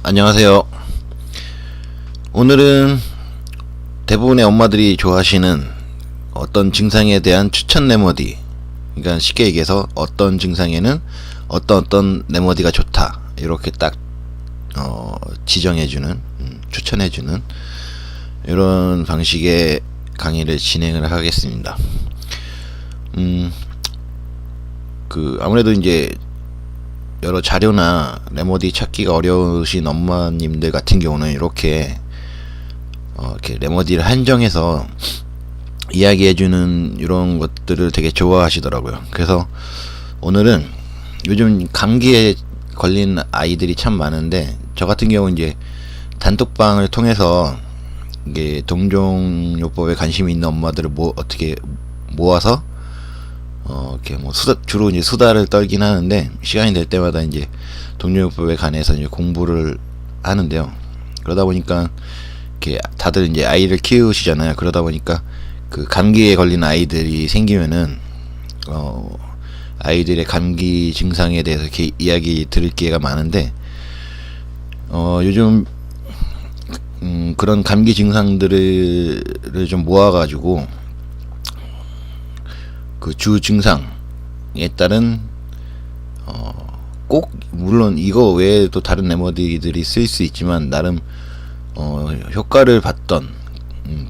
안녕하세요. 오늘은 대부분의 엄마들이 좋아하시는 어떤 증상에 대한 추천 레머디, 그러니까 쉽게 얘기해서 어떤 증상에는 어떤 레머디가 좋다, 이렇게 딱 지정해주는, 추천해주는 이런 방식의 강의를 진행을 하겠습니다. 아무래도 이제 여러 자료나 레머디 찾기가 어려우신 엄마님들 같은 경우는 이렇게 레머디를 한정해서 이야기해주는 이런 것들을 되게 좋아하시더라고요. 그래서 오늘은 요즘 감기에 걸린 아이들이 참 많은데, 저 같은 경우 이제 단톡방을 통해서 이게 동종요법에 관심이 있는 엄마들을 어떻게 모아서 이렇게 주로 이제 수다를 떨긴 하는데, 시간이 될 때마다 이제 동종요법에 관해서 이제 공부를 하는데요. 그러다 보니까 이렇게 다들 이제 아이를 키우시잖아요. 그러다 보니까 그 감기에 걸린 아이들이 생기면은 아이들의 감기 증상에 대해서 이렇게 이야기 들을 기회가 많은데, 요즘 그런 감기 증상들을 좀 모아가지고 그 주 증상에 따른 꼭 물론 이거 외에도 다른 레머디들이 쓸 수 있지만 나름 효과를 봤던,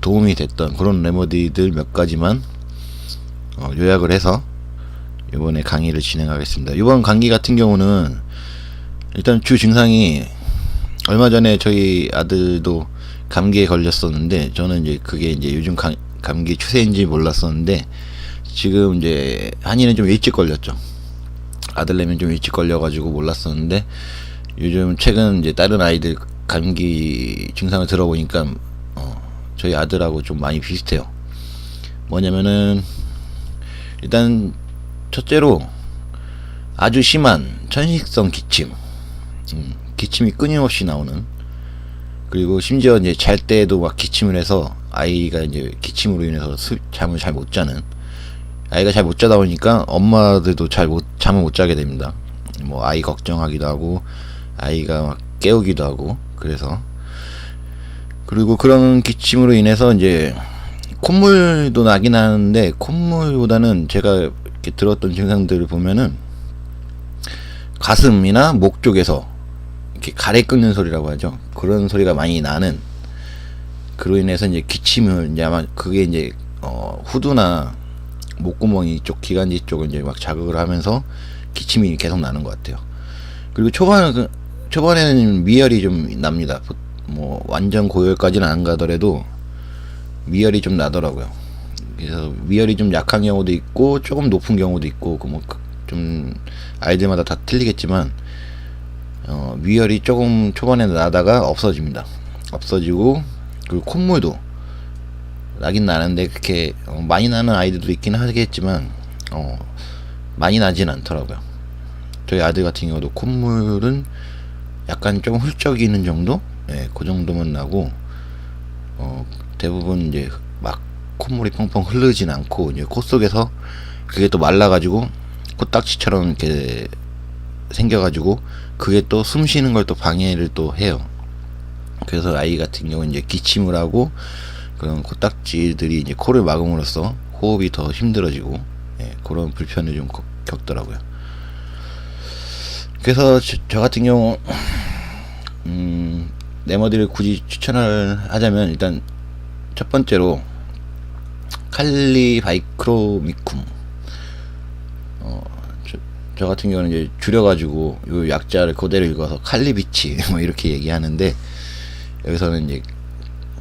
도움이 됐던 그런 레머디들 몇 가지만 요약을 해서 이번에 강의를 진행하겠습니다. 이번 강의 같은 경우는 일단 주 증상이, 얼마 전에 저희 아들도 감기에 걸렸었는데, 저는 이제 그게 이제 요즘 감기 추세인지 몰랐었는데, 지금 이제 한이는 좀 일찍 걸렸죠. 아들내미는 좀 일찍 걸려가지고 몰랐었는데, 요즘 최근 이제 다른 아이들 감기 증상을 들어보니까 저희 아들하고 좀 많이 비슷해요. 뭐냐면은 일단 첫째로 아주 심한 천식성 기침, 기침이 끊임없이 나오는, 그리고 심지어 이제 잘 때에도 막 기침을 해서 아이가 이제 기침으로 인해서 잠을 잘 못 자는, 아이가 잘 못 자다 보니까 엄마들도 잠을 못 자게 됩니다. 뭐 아이 걱정하기도 하고 아이가 막 깨우기도 하고. 그래서, 그리고 그런 기침으로 인해서 이제 콧물도 나긴 하는데, 콧물보다는 제가 이렇게 들었던 증상들을 보면은 가슴이나 목 쪽에서 이렇게 가래 끓는 소리라고 하죠. 그런 소리가 많이 나는, 그로 인해서 이제 기침을, 이제 아마 그게 이제 후두나 목구멍이 쪽, 기관지 쪽을 이제 막 자극을 하면서 기침이 계속 나는 것 같아요. 그리고 초반에는 미열이 좀 납니다. 뭐 완전 고열까지는 안 가더라도 미열이 좀 나더라고요. 그래서 미열이 좀 약한 경우도 있고 조금 높은 경우도 있고, 좀 아이들마다 다 틀리겠지만 미열이 조금 초반에 나다가 없어집니다. 없어지고, 그리고 콧물도 나긴 나는데 그렇게 많이 나는 아이들도 있긴 하겠지만 많이 나진 않더라고요. 저희 아들 같은 경우도 콧물은 약간 좀 훌쩍이는 정도? 그 정도만 나고, 대부분 이제 막 콧물이 펑펑 흐르진 않고, 이제 코 속에서 그게 또 말라가지고 코딱지처럼 이렇게 생겨가지고, 그게 또 숨 쉬는 걸 또 방해를 또 해요. 그래서 아이 같은 경우는 이제 기침을 하고, 그런 코딱지들이 이제 코를 막음으로써 호흡이 더 힘들어지고, 그런 불편을 좀 겪더라고요. 그래서 저 같은 경우 레머디를 굳이 추천을 하자면, 일단 첫 번째로 칼리바이크로미쿰, 저 같은 경우는 이제 줄여가지고 요 약자를 그대로 읽어서 칼리비치 뭐 이렇게 얘기하는데, 여기서는 이제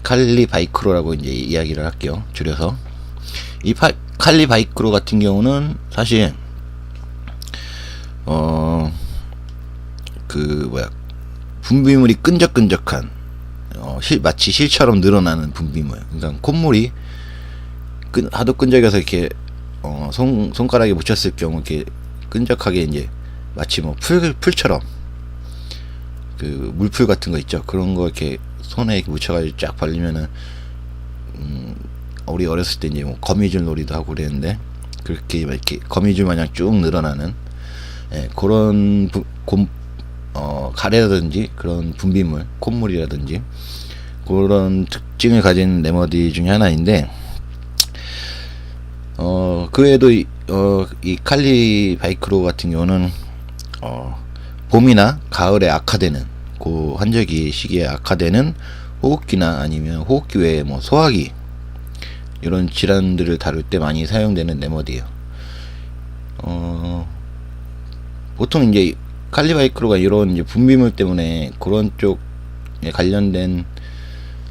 칼리바이크로라고 이제 이야기를 할게요, 줄여서. 이 칼리바이크로 같은 경우는 사실 분비물이 끈적끈적한, 마치 실처럼 늘어나는 분비물. 그러니까 콧물이 하도 끈적여서 이렇게 손가락에 묻혔을 경우 이렇게 끈적하게, 이제 마치 뭐 풀처럼, 그 물풀 같은 거 있죠. 그런 거 이렇게 손에 이렇게 묻혀가지고 쫙 발리면은, 우리 어렸을 때 이제 뭐 거미줄 놀이도 하고 그랬는데, 그렇게 이렇게 거미줄 마냥 쭉 늘어나는, 그런 가래라든지 그런 분비물, 콧물이라든지 그런 특징을 가진 레머디 중에 하나인데, 그 외에도 이 칼리 바이크로 같은 경우는 봄이나 가을에 악화되는, 그 환절기 시기에 악화되는 호흡기나 아니면 호흡기 외에 뭐 소화기 이런 질환들을 다룰 때 많이 사용되는 레머디예요. 보통 이제 칼리 바이크로가 이런 이제 분비물 때문에 그런 쪽에 관련된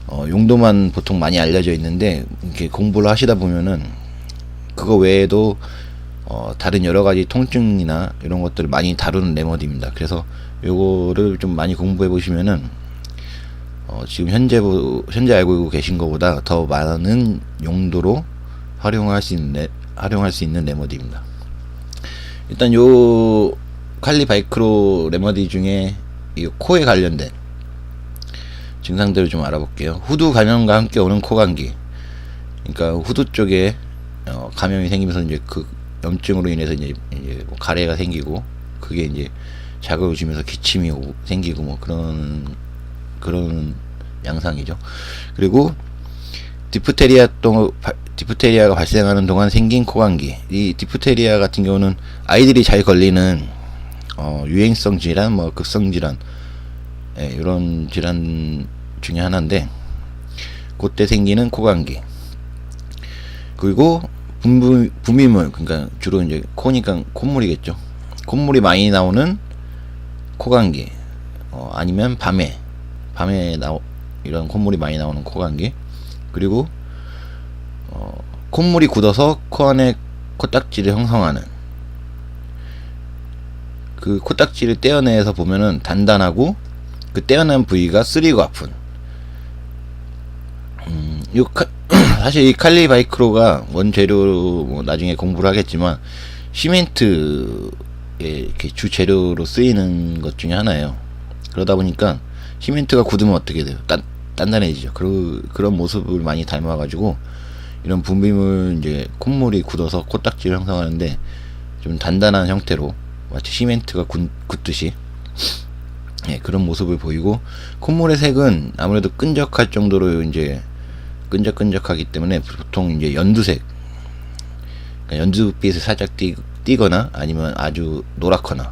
용도만 보통 많이 알려져 있는데, 이렇게 공부를 하시다 보면은 그거 외에도 다른 여러 가지 통증이나 이런 것들을 많이 다루는 레머디입니다. 그래서 요거를 좀 많이 공부해 보시면은 지금 현재 알고 계신 것보다 더 많은 용도로 활용할 수 있는 레머디입니다. 일단 요 칼리 바이크로 레머디 중에 이 코에 관련된 증상들을 좀 알아볼게요. 후두 감염과 함께 오는 코 감기. 그러니까 후두 쪽에 감염이 생기면서 이제 그 염증으로 인해서 이제 뭐 가래가 생기고, 그게 이제 자극을 주면서 기침이 생기고 뭐 그런 양상이죠. 그리고 디프테리아가 발생하는 동안 생긴 코감기. 이 디프테리아 같은 경우는 아이들이 잘 걸리는 유행성 질환, 뭐 급성 질환, 이런 질환 중에 하나인데, 그때 생기는 코감기. 그리고 분비물, 그러니까 주로 이제 코니까 콧물이겠죠. 콧물이 많이 나오는 코감기, 아니면 밤에 이런 콧물이 많이 나오는 코감기. 그리고 콧물이 굳어서 코 안에 코딱지를 형성하는, 그 코딱지를 떼어내서 보면은 단단하고 그 떼어낸 부위가 쓰리고 아픈. 사실 이 칼리 바이크로가 원재료로 뭐 나중에 공부를 하겠지만 시멘트의 이렇게 주 재료로 쓰이는 것 중에 하나예요. 그러다 보니까 시멘트가 굳으면 어떻게 돼요? 단단해지죠. 그런 모습을 많이 닮아가지고 이런 분비물, 이제 콧물이 굳어서 코딱지를 형성하는데 좀 단단한 형태로 마치 시멘트가 굳듯이 그런 모습을 보이고, 콧물의 색은 아무래도 끈적할 정도로 이제 끈적끈적하기 때문에 보통 이제 연두색, 그러니까 연두빛을 살짝 띠거나 아니면 아주 노랗거나,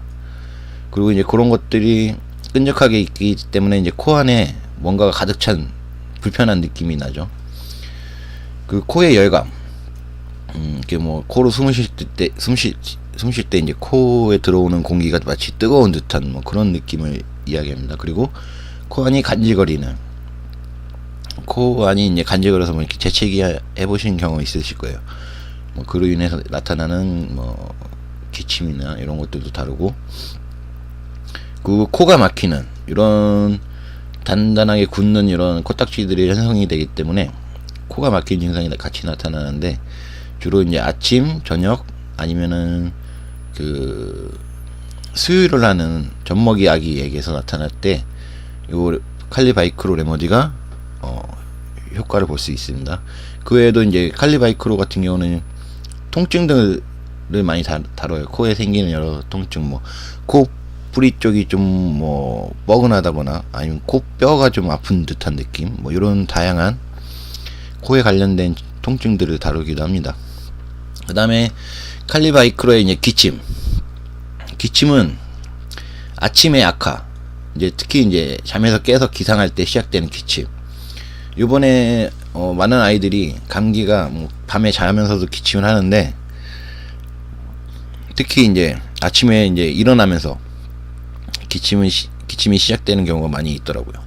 그리고 이제 그런 것들이 끈적하게 있기 때문에 이제 코 안에 뭔가가 가득 찬 불편한 느낌이 나죠. 그 코의 열감, 이게 뭐 코로 숨 쉴 때 이제 코에 들어오는 공기가 마치 뜨거운 듯한 뭐 그런 느낌을 이야기합니다. 그리고 코 안이 간질거리는, 코 안이 이제 간질거려서 뭐 이렇게 재채기 해보신 경우 있으실 거예요. 뭐 그로 인해서 나타나는 뭐 기침이나 이런 것들도 다르고, 그 코가 막히는, 이런 단단하게 굳는 이런 코딱지들이 형성이 되기 때문에 코가 막힌 증상이 같이 나타나는데, 주로 이제 아침, 저녁, 아니면은 그 수유를 하는 젖먹이 아기에게서 나타날 때 요 칼리 바이크로 레머디가 효과를 볼 수 있습니다. 그 외에도 이제 칼리 바이크로 같은 경우는 통증들을 많이 다뤄요. 코에 생기는 여러 통증, 뭐 코 뿌리 쪽이 좀 뭐 뻐근하다거나 아니면 코뼈가 좀 아픈 듯한 느낌, 뭐 이런 다양한 코에 관련된 통증들을 다루기도 합니다. 그 다음에 칼리 바이크로의 이제 기침은 아침의 악화, 이제 특히 이제 잠에서 깨서 기상할 때 시작되는 기침. 요번에 많은 아이들이 감기가 뭐 밤에 자면서도 기침을 하는데, 특히 이제 아침에 이제 일어나면서 기침이 시작되는 경우가 많이 있더라고요.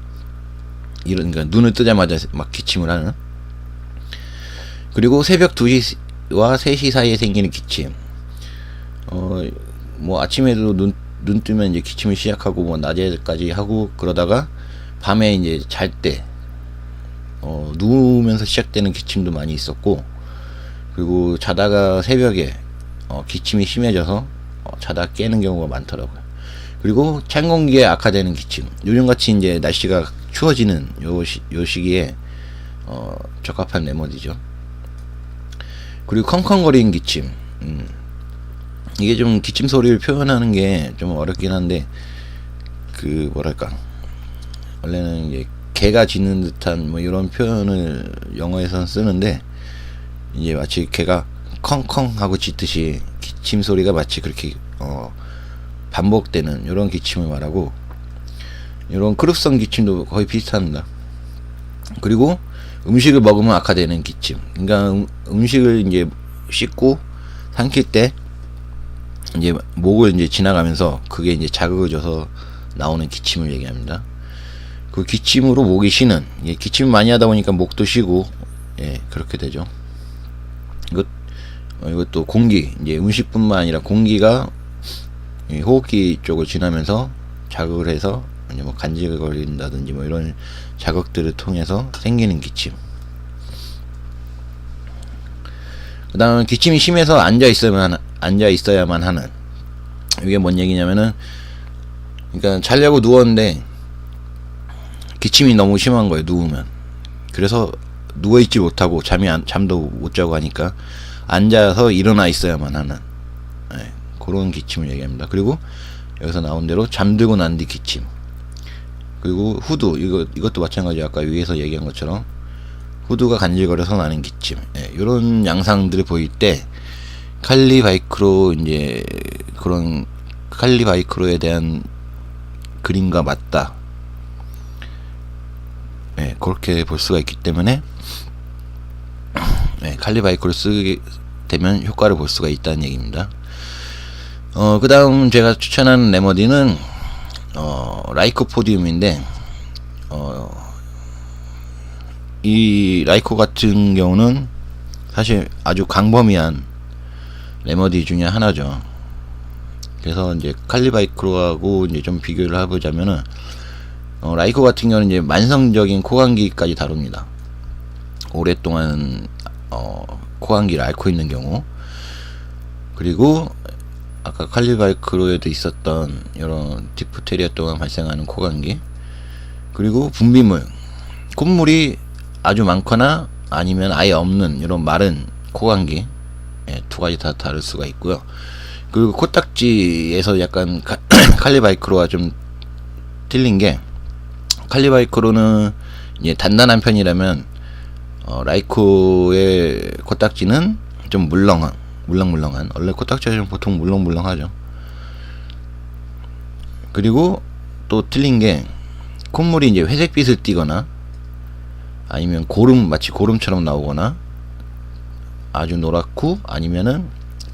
그러니까 눈을 뜨자마자 막 기침을 하는. 그리고 새벽 2시와 3시 사이에 생기는 기침. 뭐 아침에도 눈 뜨면 이제 기침을 시작하고 뭐 낮에까지 하고, 그러다가 밤에 이제 잘 때 누우면서 시작되는 기침도 많이 있었고, 그리고 자다가 새벽에 기침이 심해져서 자다 깨는 경우가 많더라고요. 그리고 찬 공기에 악화되는 기침. 요즘같이 이제 날씨가 추워지는 요 시기에 적합한 레머디죠. 그리고 컹컹거리는 기침. 이게 좀 기침 소리를 표현하는 게 좀 어렵긴 한데, 그 뭐랄까, 원래는 이제 개가 짖는 듯한 뭐 이런 표현을 영어에서는 쓰는데, 이제 마치 개가 컹컹 하고 짖듯이 기침 소리가 마치 그렇게 반복되는 이런 기침을 말하고, 이런 크루성 기침도 거의 비슷합니다. 그리고 음식을 먹으면 악화되는 기침, 그러니까 음식을 이제 씹고 삼킬 때 이제 목을 이제 지나가면서 그게 이제 자극을 줘서 나오는 기침을 얘기합니다. 그 기침으로 목이 쉬는, 기침을 많이 하다 보니까 목도 쉬고, 예, 그렇게 되죠. 이것도 공기, 이제 음식뿐만 아니라 공기가 호흡기 쪽을 지나면서 자극을 해서 이제 뭐 간질거린다든지 뭐 이런 자극들을 통해서 생기는 기침. 그 다음에 기침이 심해서 앉아 있어야만 하는, 이게 뭔 얘기냐면은, 그러니까 자려고 누웠는데 기침이 너무 심한 거예요, 누우면. 그래서 누워있지 못하고 잠도 못 자고 하니까 앉아서 일어나 있어야만 하는, 예, 그런 기침을 얘기합니다. 그리고 여기서 나온 대로 잠들고 난 뒤 기침, 그리고 후두, 이것도 마찬가지, 아까 위에서 얘기한 것처럼 후두가 간질거려서 나는 기침, 예, 이런 양상들을 보일 때 칼리바이크로, 이제 그런 칼리바이크로에 대한 그림과 맞다, 예, 그렇게 볼 수가 있기 때문에, 예, 칼리바이크를 쓰게 되면 효과를 볼 수가 있다는 얘기입니다. 그 다음 제가 추천하는 레머디는 라이코포디움인데, 이 라이코 같은 경우는 사실 아주 광범위한 레머디 중에 하나죠. 그래서 이제 칼리바이크로하고 이제 좀 비교를 해보자면은, 라이코 같은 경우는 이제 만성적인 코감기까지 다룹니다. 오랫동안 코감기를 앓고 있는 경우, 그리고 아까 칼리바이크로에도 있었던 이런 디프테리아 동안 발생하는 코감기, 그리고 분비물, 콧물이 아주 많거나 아니면 아예 없는 이런 마른 코감기, 예, 두 가지 다 다를 수가 있고요. 그리고 코딱지에서 약간 칼리바이크로와 좀 틀린 게, 칼리바이크로는 이제 단단한 편이라면 라이코의 코딱지는 좀 물렁물렁한, 원래 코딱지는 보통 물렁물렁하죠. 그리고 또 틀린 게, 콧물이 이제 회색빛을 띠거나 아니면 마치 고름처럼 나오거나 아주 노랗고, 아니면은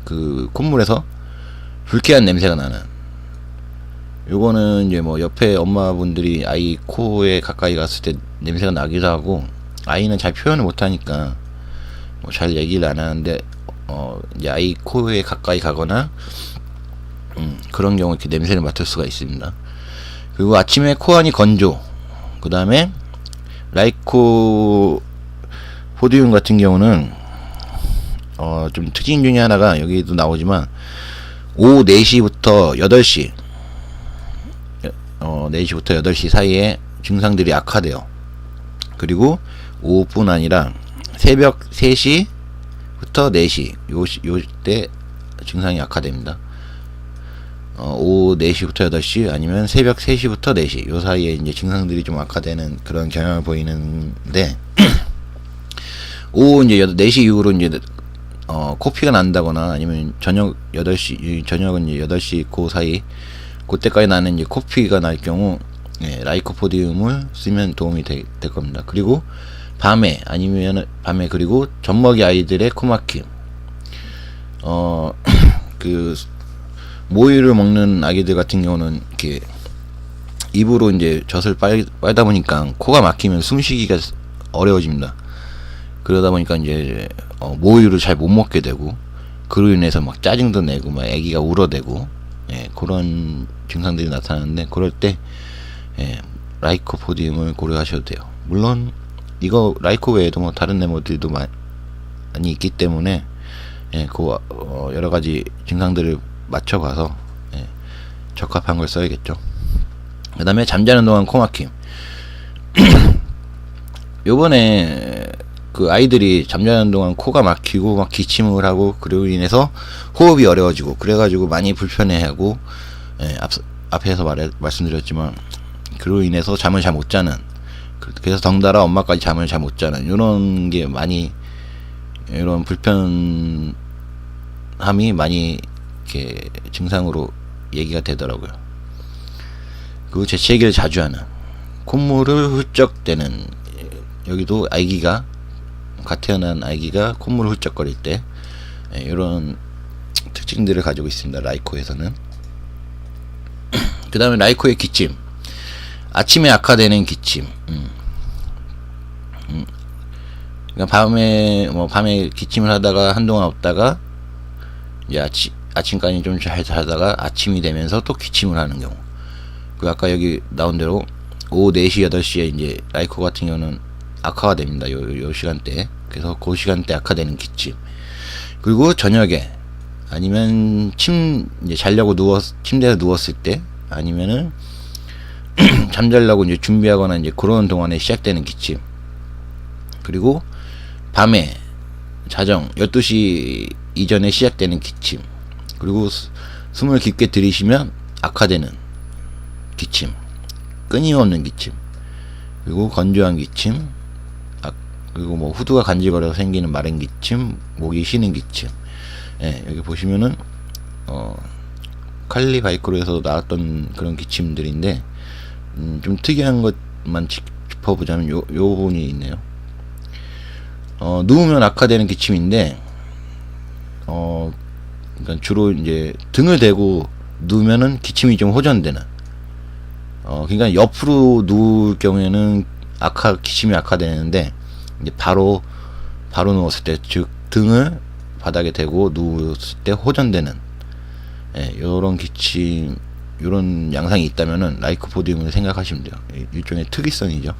그 콧물에서 불쾌한 냄새가 나는, 요거는 이제 뭐 옆에 엄마분들이 아이 코에 가까이 갔을 때 냄새가 나기도 하고, 아이는 잘 표현을 못하니까 뭐 잘 얘기를 안 하는데, 이제 아이 코에 가까이 가거나 그런 경우 이렇게 냄새를 맡을 수가 있습니다. 그리고 아침에 코안이 건조, 그 다음에 라이코 포디움 같은 경우는 좀 특징 중에 하나가, 여기도 나오지만 오후 4시부터 8시 4시부터 8시 사이에 증상들이 악화돼요. 그리고 오후뿐 아니라 새벽 3시부터 4시 요때 증상이 악화됩니다. 오후 4시부터 8시 아니면 새벽 3시부터 4시 요 사이에 이제 증상들이 좀 악화되는 그런 경향을 보이는데, 오후 이제 4시 이후로 이제 코피가 난다거나, 아니면 저녁은 이제 8시 그 사이, 그때까지 나는 이제 코피가 날 경우, 예, 라이코포디움을 쓰면 도움이 될 겁니다. 그리고 밤에 그리고 젖먹이 아이들의 코막힘, 그 모유를 먹는 아기들 같은 경우는 이렇게 입으로 이제 젖을 빨다 보니까 코가 막히면 숨쉬기가 어려워집니다. 그러다 보니까 이제 모유를 잘 못 먹게 되고, 그로 인해서 막 짜증도 내고 막 아기가 울어대고, 예, 그런 증상들이 나타나는데, 그럴 때 예, 라이코포디움을 고려하셔도 돼요. 물론 이거 라이코 외에도 뭐 다른 레머디도 많이 있기 때문에, 예, 그 여러 가지 증상들을 맞춰봐서, 예, 적합한 걸 써야겠죠. 그 다음에 잠자는 동안 코막힘. 요번에 그 아이들이 잠자는 동안 코가 막히고 막 기침을 하고, 그로 인해서 호흡이 어려워지고, 그래가지고 많이 불편해하고, 예, 앞에서 말씀드렸지만 그로 인해서 잠을 잘 못 자는, 그래서 덩달아 엄마까지 잠을 잘 못 자는 이런 게 많이, 이런 불편함이 많이 이렇게 증상으로 얘기가 되더라고요. 그리고 재채기를 자주 하는, 콧물을 훌쩍대는, 여기도 아기가, 갓 태어난 아기가 콧물을 훌쩍거릴 때 이런 특징들을 가지고 있습니다. 라이코에서는. 그 다음에 라이코의 기침, 아침에 악화되는 기침. 그러니까 밤에 기침을 하다가 한동안 없다가 이제 아침까지 좀 잘 자다가 아침이 되면서 또 기침을 하는 경우. 그 아까 여기 나온 대로 오후 4시 8시에 이제 라이코 같은 경우는 악화가 됩니다. 요 시간대. 그래서 그 시간대 악화되는 기침. 그리고 저녁에 아니면 이제 자려고 침대에 누웠을 때, 아니면은 잠자려고 이제 준비하거나 이제 그런 동안에 시작되는 기침. 그리고 밤에 자정 12시 이전에 시작되는 기침. 그리고 숨을 깊게 들이쉬면 악화되는 기침, 끊임없는 기침. 그리고 건조한 기침. 그리고 뭐 후두가 간질거려서 생기는 마른 기침, 목이 쉬는 기침. 예, 여기 보시면은 칼리 바이크로에서 나왔던 그런 기침들인데, 좀 특이한 것만 짚어보자면 요 부분이 있네요. 누우면 악화되는 기침인데, 그러니까 주로 이제 등을 대고 누우면은 기침이 좀 호전되는. 그러니까 옆으로 누울 경우에는 기침이 악화되는데, 이제 바로 누웠을 때, 즉 등을 바닥에 대고 누웠을 때 호전되는, 요런 기침, 요런 양상이 있다면은 라이코포디움을 생각하시면 돼요. 일종의 특이성이죠.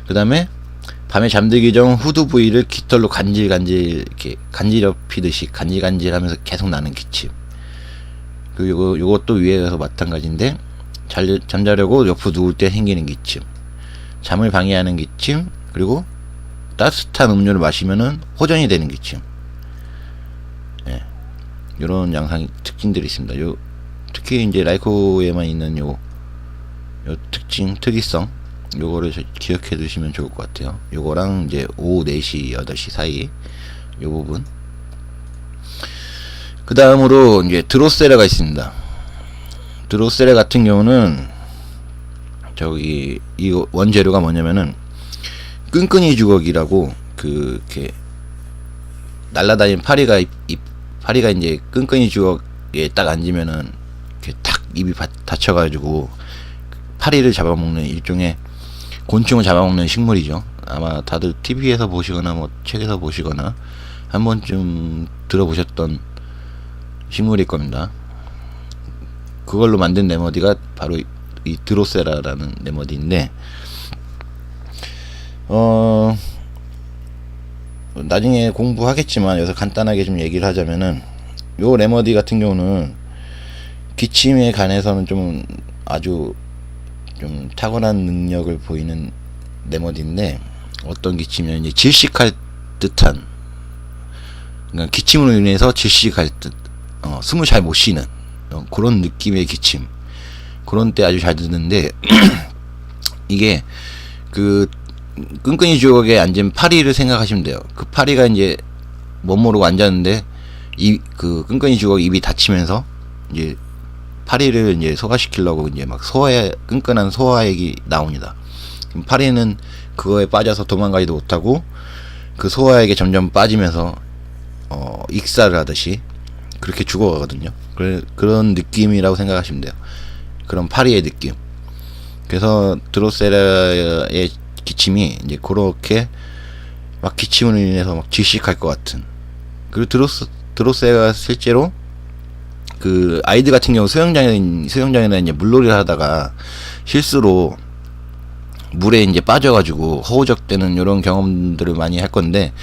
그 다음에 밤에 잠들기 전 후두 부위를 깃털로 이렇게 간지럽히듯이 간질간질하면서 계속 나는 기침. 그리고 요것도 위에서 마찬가지인데, 잠자려고 옆으로 누울 때 생기는 기침, 잠을 방해하는 기침, 그리고 따뜻한 음료를 마시면은 호전이 되는 기침. 요런 양상 특징들이 있습니다. 특히 이제 라이코에만 있는 요 특이성, 요거를 기억해 두시면 좋을 것 같아요. 요거랑 이제 오후 4시 8시 사이 요 부분. 그 다음으로 이제 드로세라가 있습니다. 드로세라 같은 경우는 이 원재료가 뭐냐면은 끈끈이 주걱이라고, 이렇게 날라다니는 파리가 이제 끈끈이 주걱에 딱 앉으면은 이렇게 탁 입이 닫혀가지고 파리를 잡아먹는 일종의 곤충을 잡아먹는 식물이죠. 아마 다들 TV에서 보시거나 뭐 책에서 보시거나 한 번쯤 들어보셨던 식물일 겁니다. 그걸로 만든 레머디가 바로 이 드로세라라는 레머디인데, 나중에 공부하겠지만 여기서 간단하게 좀 얘기를 하자면은, 요 레머디 같은 경우는 기침에 관해서는 좀 아주 좀 탁월한 능력을 보이는 레머디인데, 어떤 기침이면 이제 질식할 듯한, 그러니까 기침으로 인해서 질식할 듯, 숨을 잘 못 쉬는 그런 느낌의 기침, 그런 때 아주 잘 듣는데 이게 끈끈이 주걱에 앉은 파리를 생각하시면 돼요. 그 파리가 이제 멋 모르고 앉았는데 끈끈이 주걱 입이 닫히면서 이제 파리를 이제 소화시키려고 이제 막 끈끈한 소화액이 나옵니다. 파리는 그거에 빠져서 도망가지도 못하고 그 소화액에 점점 빠지면서 익사를 하듯이 그렇게 죽어가거든요. 그런 느낌이라고 생각하시면 돼요. 그런 파리의 느낌. 그래서 드로세라의 기침이 이제 그렇게 막 기침으로 인해서 막 질식할 것 같은. 그리고 드로세가 실제로 그 아이들 같은 경우 수영장에나 이제 물놀이를 하다가 실수로 물에 이제 빠져가지고 허우적대는 이런 경험들을 많이 할 건데,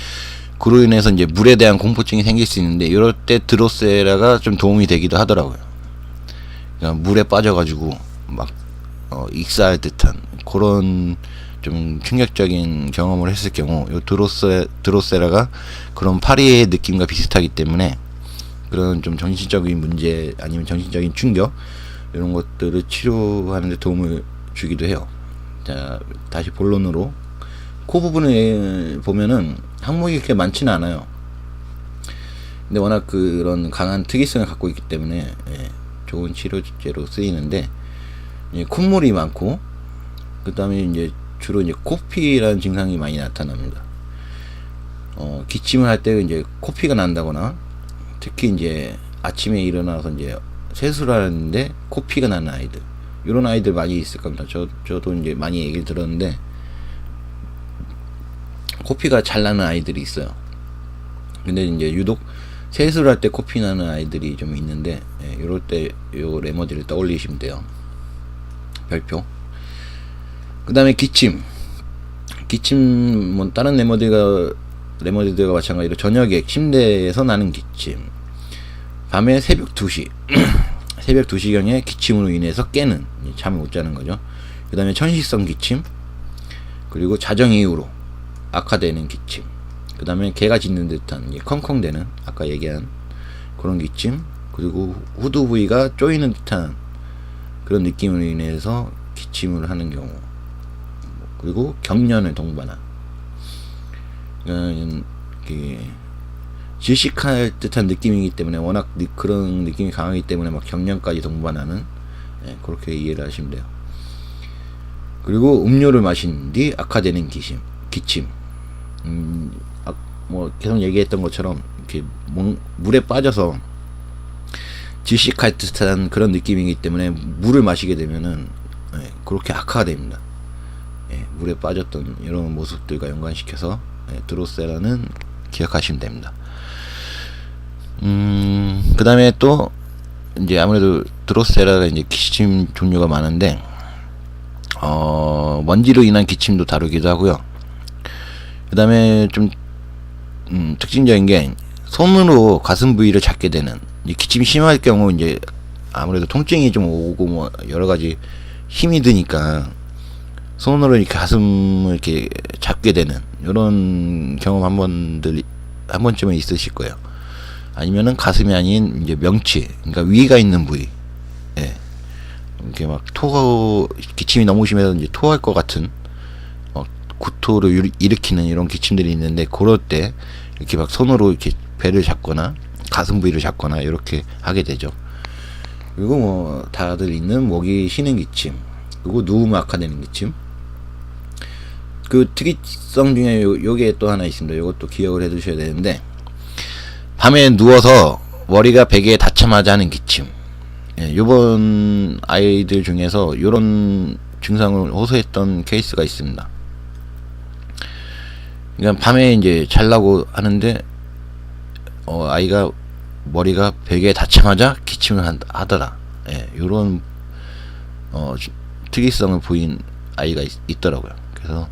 그로 인해서 이제 물에 대한 공포증이 생길 수 있는데, 이럴 때 드로세라가 좀 도움이 되기도 하더라고요. 그러니까 물에 빠져가지고 막 익사할 듯한 그런 좀 충격적인 경험을 했을 경우, 요 드로세라가 그런 파리의 느낌과 비슷하기 때문에 그런 좀 정신적인 문제 아니면 정신적인 충격 이런 것들을 치료하는 데 도움을 주기도 해요. 자, 다시 본론으로 코 부분에 보면은 항목이 그렇게 많지는 않아요. 근데 워낙 그런 강한 특이성을 갖고 있기 때문에 좋은 치료제로 쓰이는데, 콧물이 많고 그 다음에 이제 주로 이제 코피라는 증상이 많이 나타납니다. 기침을 할 때 이제 코피가 난다거나, 특히 이제 아침에 일어나서 이제 세수를 하는데 코피가 나는 아이들, 이런 아이들 많이 있을 겁니다. 저도 이제 많이 얘기를 들었는데 코피가 잘 나는 아이들이 있어요. 근데 이제 유독 세수를 할 때 코피 나는 아이들이 좀 있는데, 이럴 때 요 레머디를 떠올리시면 돼요. 별표. 그 다음에 기침 뭐 다른 레머디들과 마찬가지로 저녁에 침대에서 나는 기침, 밤에 새벽 2시 새벽 2시경에 기침으로 인해서 깨는, 잠을 못 자는 거죠. 그 다음에 천식성 기침, 그리고 자정 이후로 악화되는 기침, 그 다음에 개가 짖는 듯한 컹컹대는 아까 얘기한 그런 기침, 그리고 후두 부위가 쪼이는 듯한 그런 느낌으로 인해서 기침을 하는 경우, 그리고 경련을 동반한, 질식할 듯한 느낌이기 때문에, 워낙 그런 느낌이 강하기 때문에 막 경련까지 동반하는, 그렇게 이해를 하시면 돼요. 그리고 음료를 마신 뒤 악화되는 기침. 뭐 계속 얘기했던 것처럼 이렇게 물에 빠져서 질식할 듯한 그런 느낌이기 때문에 물을 마시게 되면은 그렇게 악화가 됩니다. 물에 빠졌던 이런 모습들과 연관시켜서 드로세라는 기억하시면 됩니다. 그 다음에 또 이제 아무래도 드로세라가 이제 기침 종류가 많은데, 먼지로 인한 기침도 다루기도 하고요. 그 다음에 좀 특징적인 게, 손으로 가슴 부위를 잡게 되는, 기침이 심할 경우 이제 아무래도 통증이 좀 오고 뭐 여러 가지 힘이 드니까 손으로 이렇게 가슴을 이렇게 잡게 되는 이런 경험 한 번쯤은 있으실 거예요. 아니면은 가슴이 아닌 이제 명치, 그러니까 위가 있는 부위, 이렇게 막 기침이 너무 심해서 이제 토할 것 같은 구토를 일으키는 이런 기침들이 있는데, 그럴 때 이렇게 막 손으로 이렇게 배를 잡거나 가슴 부위를 잡거나 이렇게 하게 되죠. 그리고 뭐 다들 있는 목이 쉬는 기침, 그리고 누우면 악화되는 기침. 그 특이성 중에 요게 또 하나 있습니다. 요것도 기억을 해 두셔야 되는데, 밤에 누워서 머리가 베개에 닿자마자 하는 기침. 요번 아이들 중에서 요런 증상을 호소했던 케이스가 있습니다. 그러니까 밤에 이제 자려고 하는데 아이가 머리가 베개에 닿자마자 기침을 하더라. 요런 특이성을 보인 아이가 있더라고요. 그래서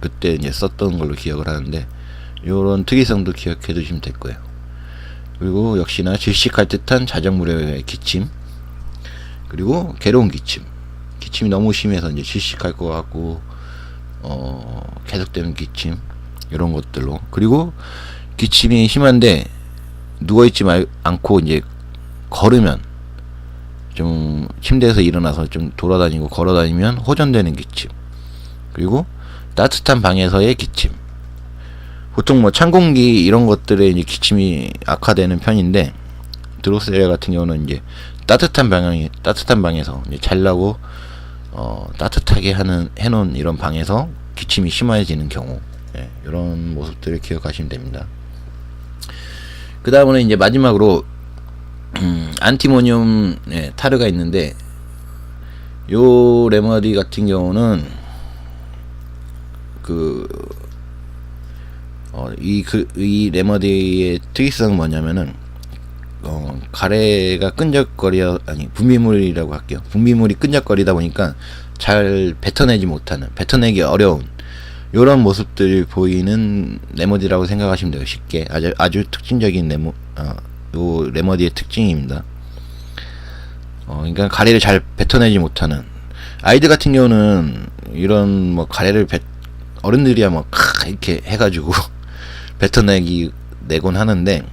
그때 이제 썼던 걸로 기억을 하는데, 요런 특이성도 기억해 두시면 될 거예요. 그리고 역시나 질식할 듯한 자정무렵의 기침, 그리고 괴로운 기침이 너무 심해서 이제 질식할 것 같고 계속되는 기침, 이런 것들로. 그리고 기침이 심한데 누워있지 않고 이제 걸으면, 좀 침대에서 일어나서 좀 돌아다니고 걸어다니면 호전되는 기침, 그리고 따뜻한 방에서의 기침. 보통 뭐 찬 공기 이런 것들에 이제 기침이 악화되는 편인데, 드로세라 같은 경우는 이제 따뜻한 방에서 이제 자려고 따뜻하게 해놓은 이런 방에서 기침이 심해지는 경우, 이런 모습들을 기억하시면 됩니다. 그 다음은 이제 마지막으로 안티모늄 타르가 있는데, 요 레머디 같은 경우는 이 레머디의 특이성은 뭐냐면은, 가래가 분비물이라고 할게요. 분비물이 끈적거리다 보니까 잘 뱉어내기 어려운 요런 모습들을 보이는 레머디라고 생각하시면 돼요. 쉽게. 아주 특징적인 요 레머디의 특징입니다. 그러니까 가래를 잘 뱉어내지 못하는 아이들 같은 경우는, 이런 뭐 가래를 어른들이야 뭐 이렇게 해가지고 뱉어내곤 하는데,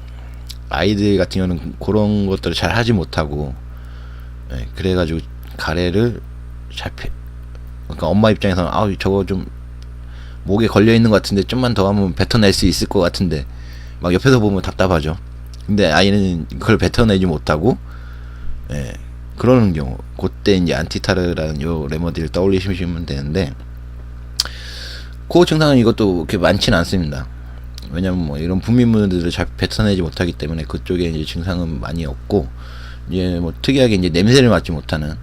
아이들 같은 경우는 그런 것들을 잘 하지 못하고, 예, 그래가지고 가래를 잘 그러니까 엄마 입장에서는 저거 좀 목에 걸려 있는 것 같은데 좀만 더 하면 뱉어낼 수 있을 것 같은데 막 옆에서 보면 답답하죠. 근데 아이는 그걸 뱉어내지 못하고, 예, 그러는 경우, 그때 이제 안티타르라는 요 레머디를 떠올리시면 되는데, 그 증상은 이것도 그렇게 많지는 않습니다. 왜냐면 뭐 이런 분비물들을 잘 뱉어내지 못하기 때문에 그쪽에 이제 증상은 많이 없고, 이제 뭐 특이하게 이제 냄새를 맡지 못하는,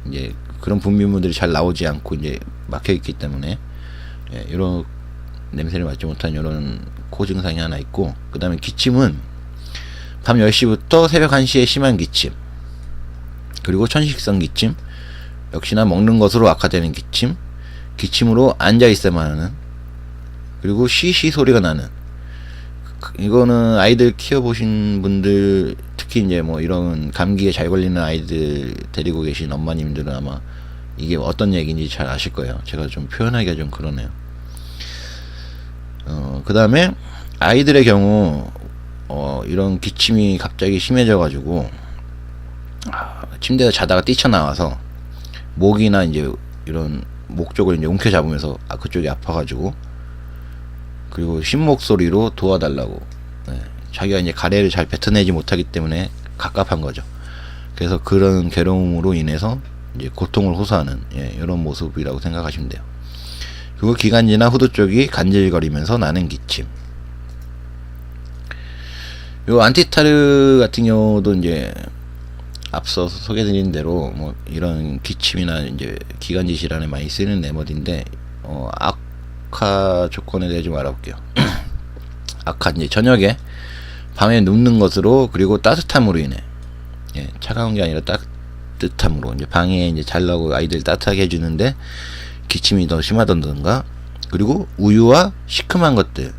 이제 그런 분비물들이 잘 나오지 않고 이제 막혀 있기 때문에, 예, 이런 냄새를 맡지 못하는 이런 코 증상이 하나 있고, 그 다음에 기침은 밤 10시부터 새벽 1시에 심한 기침, 그리고 천식성 기침, 역시나 먹는 것으로 악화되는 기침, 기침으로 앉아 있어야만 하는, 그리고 쉬쉬 소리가 나는. 이거는 아이들 키워보신 분들, 특히 이제 뭐 이런 감기에 잘 걸리는 아이들 데리고 계신 엄마님들은 아마 이게 어떤 얘기인지 잘 아실 거예요. 제가 좀 표현하기가 좀 그러네요. 그 다음에 아이들의 경우 이런 기침이 갑자기 심해져 가지고 침대에서 자다가 뛰쳐나와서 목이나 이제 이런 목 쪽을 이제 움켜잡으면서 그쪽이 아파가지고, 그리고 신목소리로 도와달라고, 네, 자기가 이제 가래를 잘 뱉어내지 못하기 때문에 갑갑한 거죠. 그래서 그런 괴로움으로 인해서 이제 고통을 호소하는, 예, 이런 모습이라고 생각하시면 돼요. 그리고 기관지나 후두 쪽이 간질거리면서 나는 기침. 요 안티타르 같은 경우도 이제 앞서 소개드린 대로 뭐 이런 기침이나 이제 기관지 질환에 많이 쓰는 레머디인데, 악화 조건에 대해 좀 알아볼게요. 악화, 이제 저녁에 밤에 눕는 것으로, 그리고 따뜻함으로 인해, 예, 차가운 게 아니라 따뜻함으로 이제 방에 이제 자려고 아이들 따뜻하게 해주는데 기침이 더 심하던가, 그리고 우유와 시큼한 것들,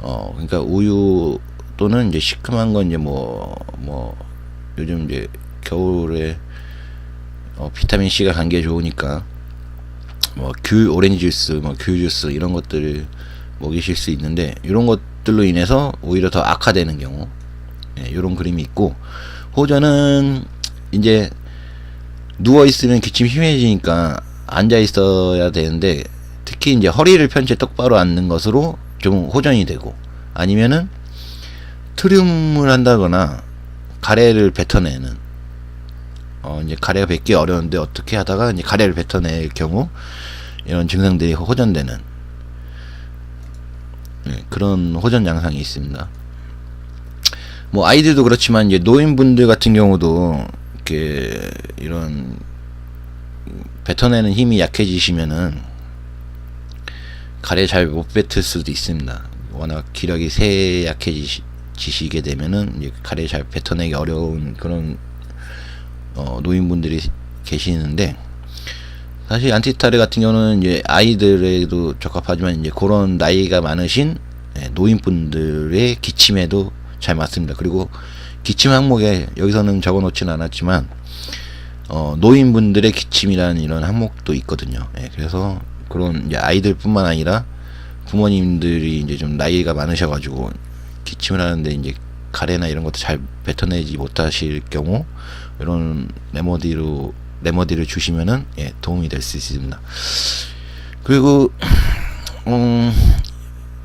그러니까 우유 또는 이제 시큼한 건 이제 뭐 요즘 이제 겨울에 비타민 C가 감기에 좋으니까 뭐 오렌지 주스, 뭐 귤 주스 이런 것들을 먹이실 수 있는데, 이런 것들로 인해서 오히려 더 악화되는 경우, 예, 이런 그림이 있고, 호전은 이제 누워 있으면 기침이 심해지니까 앉아 있어야 되는데, 특히 이제 허리를 편 채 똑바로 앉는 것으로 좀 호전이 되고, 아니면은 트림을 한다거나 가래를 뱉어내는, 이제 가래가 뱉기 어려운데 어떻게 하다가 이제 가래를 뱉어낼 경우 이런 증상들이 호전되는, 네, 그런 호전 양상이 있습니다. 뭐 아이들도 그렇지만 이제 노인분들 같은 경우도 이렇게 이런 뱉어내는 힘이 약해지시면은 가래 잘 못 뱉을 수도 있습니다. 워낙 기력이 약해지시게 되면은 이제 가래 잘 뱉어내기 어려운 그런 노인분들이 계시는데, 사실 안티타르 같은 경우는 이제 아이들에도 적합하지만 이제 그런 나이가 많으신, 예, 노인분들의 기침에도 잘 맞습니다. 그리고 기침 항목에 여기서는 적어놓지는 않았지만 노인분들의 기침이라는 이런 항목도 있거든요. 예, 그래서 그런 이제 아이들뿐만 아니라 부모님들이 이제 좀 나이가 많으셔가지고 기침을 하는데 이제 가래나 이런 것도 잘 뱉어내지 못하실 경우 이런 레머디를 주시면은, 예, 도움이 될 수 있습니다. 그리고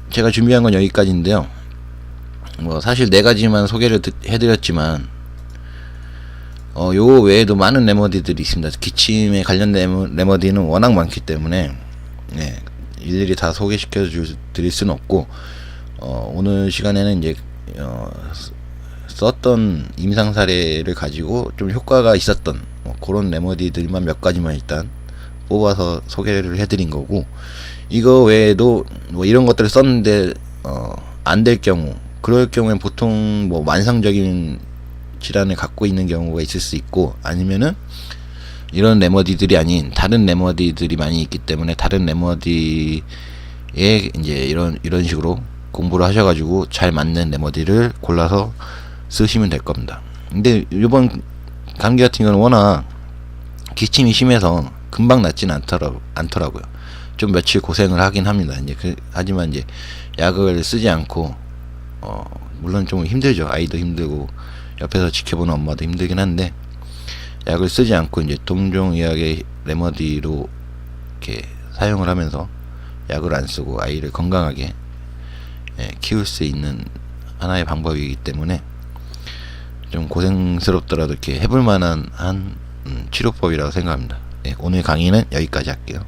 제가 준비한 건 여기까지인데요. 뭐 사실 4가지만 소개를 해드렸지만 요 외에도 많은 레머디들이 있습니다. 기침에 관련된 레머디는 워낙 많기 때문에, 예, 일일이 다 소개시켜 드릴 수는 없고, 오늘 시간에는 이제 썼던 임상 사례를 가지고 좀 효과가 있었던 그런 레머디들만 몇 가지만 일단 뽑아서 소개를 해드린 거고, 이거 외에도 뭐 이런 것들을 썼는데 안 될 경우, 그럴 경우엔 보통 뭐 만성적인 질환을 갖고 있는 경우가 있을 수 있고, 아니면은 이런 레머디들이 아닌 다른 레머디들이 많이 있기 때문에 다른 레머디에 이제 이런 식으로 공부를 하셔가지고 잘 맞는 레머디를 골라서 쓰시면 될 겁니다. 근데 이번 감기 같은 경우는 워낙 기침이 심해서 금방 낫지는 않더라고요. 좀 며칠 고생을 하긴 합니다. 하지만 이제 약을 쓰지 않고 물론 좀 힘들죠. 아이도 힘들고 옆에서 지켜보는 엄마도 힘들긴 한데, 약을 쓰지 않고 이제 동종의학의 레머디로 이렇게 사용을 하면서 약을 안 쓰고 아이를 건강하게 키울 수 있는 하나의 방법이기 때문에 좀 고생스럽더라도 이렇게 해볼 만한 치료법이라고 생각합니다. 오늘 강의는 여기까지 할게요.